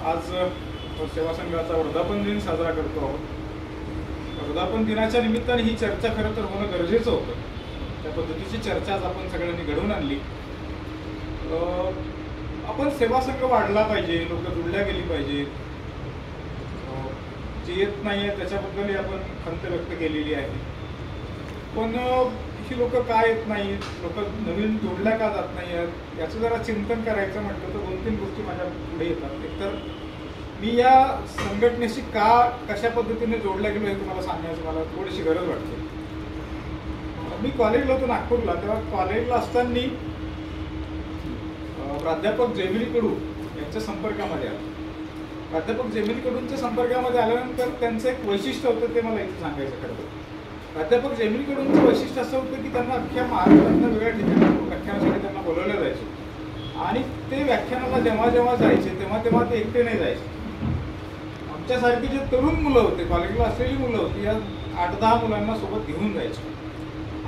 आज सेवा संघाचा वर्धापन दिन साजरा करतो आहोत। वर्धापन दिनाच्या निमित्ताने ही चर्चा खरं तर होणं गरजेचं होतं। त्या पद्धतीची चर्चा आज आपण सगळ्यांनी घडवून आणली। आपण सेवा संघ वाढला पाहिजे, लोक जुळल्या गेली पाहिजे। जे येत नाही आहे त्याच्याबद्दलही आपण खंत व्यक्त केलेली आहे। पण ही लोक का येत नाहीत, लोक नवीन जोडल्या का जात नाही आहेत, याचं जरा चिंतन करायचं म्हटलं तर 2-3 गोष्टी माझ्या पुढे येतात। एकतर मी या संघटनेशी कशा पद्धतीने जोडल्या गेलो हे तुम्हाला सांगण्याची मला थोडीशी गरज वाटते। मी कॉलेजला होतो नागपूरला, तेव्हा कॉलेजला असताना प्राध्यापक जयमिनी कडू यांच्या संपर्कामध्ये आलो। प्राध्यापक जयमिनी कडूंच्या संपर्कामध्ये आल्यानंतर त्यांचं एक वैशिष्ट्य होतं, ते मला इथे सांगायचं खरं। प्राध्यापक जयमिनी कडूंचं वैशिष्ट्य असं होतं की त्यांना अख्ख्या महाराष्ट्रातल्या वेगळ्या ठिकाणी व्याख्यानासाठी त्यांना बोलवलं जायचं आणि ते व्याख्यानाला जेव्हा जेव्हा जायचे तेव्हा ते एकटे नाही जायचे। आमच्यासारखी जे तरुण मुलं होते, कॉलेजला असलेली मुलं होती, या 8-10 मुलांना सोबत घेऊन जायचे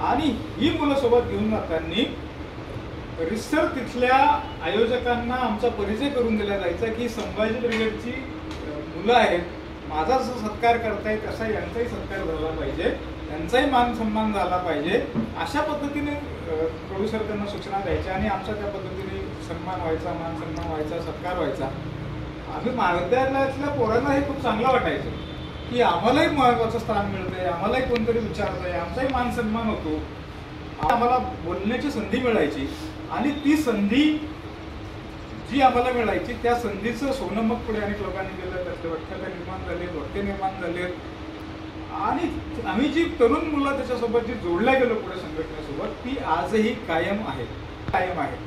आणि ही मुलं सोबत घेऊन जाताना रिसर तिथल्या आयोजकांना आमचा परिचय करून दिला जायचा की संभाजी ब्रिगेडची मुलं आहेत, माझा जसा सत्कार करतायत तसा यांचाही सत्कार झाला पाहिजे, त्यांचाही मान सन्मान झाला पाहिजे, अशा पद्धतीने कडू सर त्यांना सूचना द्यायच्या आणि आमचा त्या पद्धतीने सन्मान व्हायचा, मान सन्मान व्हायचा, सत्कार व्हायचा। आम्ही महाविद्यालयातल्या पोरांना हे खूप चांगलं वाटायचं की आम्हालाही महत्त्वाचं स्थान मिळतंय, आम्हालाही कोणतरी विचारतंय, आमचाही मान सन्मान होतो, आम्हाला बोलण्याची संधी मिळायची आणि ती संधी जी आम्हाला मिळायची त्या संधीचं सोनं मग पुढे अनेक लोकांनी केलं, त्यातले व्याख्याता निर्माण झाले, वक्ते निर्माण झाले आणि आम्ही जी तरुण मुलं त्याच्यासोबत जी जोडल्या गेलो पुढे संघटनेसोबत, ती आजही कायम आहे।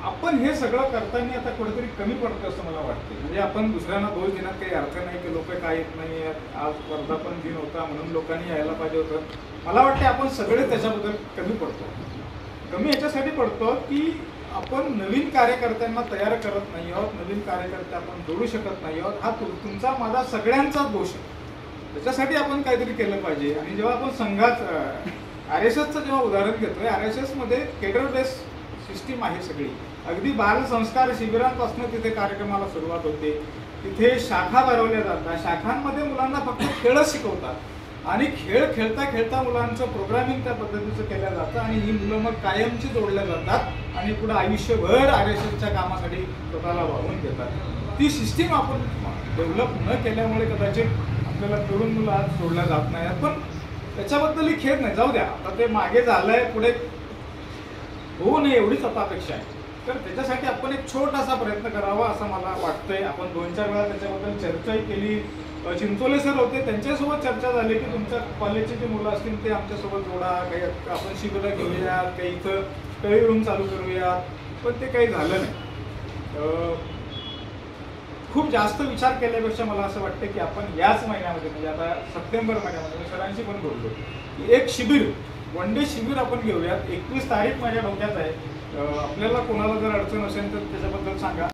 आपण हे सगळं करताना आता कुठेतरी कमी पडतं असं मला वाटतं। म्हणजे आपण दुसऱ्यांना दोष देण्यात काही अर्थ नाही की लोक काय येत नाही आहेत, आज वर्धापन दिन होता म्हणून लोकांनी यायला पाहिजे होतं। मला वाटते आपण सगळे त्याच्याबद्दल कमी पडतो। कमी याच्यासाठी पडतो की आपण नवीन कार्यकर्त्यांना तयार करत नाही आहोत, नवीन कार्यकर्ते आपण जोडू शकत नाही आहोत। हा तुमचा माझा सगळ्यांचाच दोष आहे। त्याच्यासाठी आपण काहीतरी केलं पाहिजे। आणि जेव्हा आपण संघात RSSचं जेव्हा उदाहरण घेतोय, RSS मध्ये केडर बेस सिस्टीम आहे सगळी, अगदी बालसंस्कार शिबिरांपासून तिथे कार्यक्रमाला सुरुवात होते, तिथे शाखा भरवल्या जातात, शाखांमध्ये मुलांना फक्त खेळच शिकवतात आणि खेळ खेळता खेळता मुलांचं प्रोग्रामिंग त्या पद्धतीचं केलं जातं आणि ही मुलं मग कायमची जोडल्या जातात आणि पुढे आयुष्यभर RSSच्या कामासाठी स्वतःला वाहून देतात। ती सिस्टीम आपण डेव्हलप न केल्यामुळे कदाचित आपल्याला तरुण मुलं आज जोडल्या जात नाही। पण त्याच्याबद्दलही खेद नाही, जाऊ द्या, आता ते मागे झालंय, पुढे होऊ नये एवढीच आता अपेक्षा आहे। तर त्याच्यासाठी आपण एक छोटासा प्रयत्न करावा असं मला वाटतंय। आपण 2-4 वेळा त्याच्याबद्दल चर्चाही केली। चिंचोले सर होते, त्यांच्यासोबत चर्चा झाली की तुमच्या कॉलेजची जी मुलं असतील ते आमच्यासोबत जोडा, काही आपण शिबिरं घेऊयात, काही इथं स्टडी रूम चालू करूयात, पण ते काही झालं नाही। खूप जास्त विचार केल्यापेक्षा मला असं वाटतं की आपण याच महिन्यामध्ये, म्हणजे आता सप्टेंबर महिन्यामध्ये मी सरांशी पण बोललो की एक शिबिर, 1 डे शिबिर आपण घेऊयात। 21 तारीख माझ्या डोक्यात आहे। आपल्याला कोणाला जर अडचण असेल तर त्याच्याबद्दल सांगा।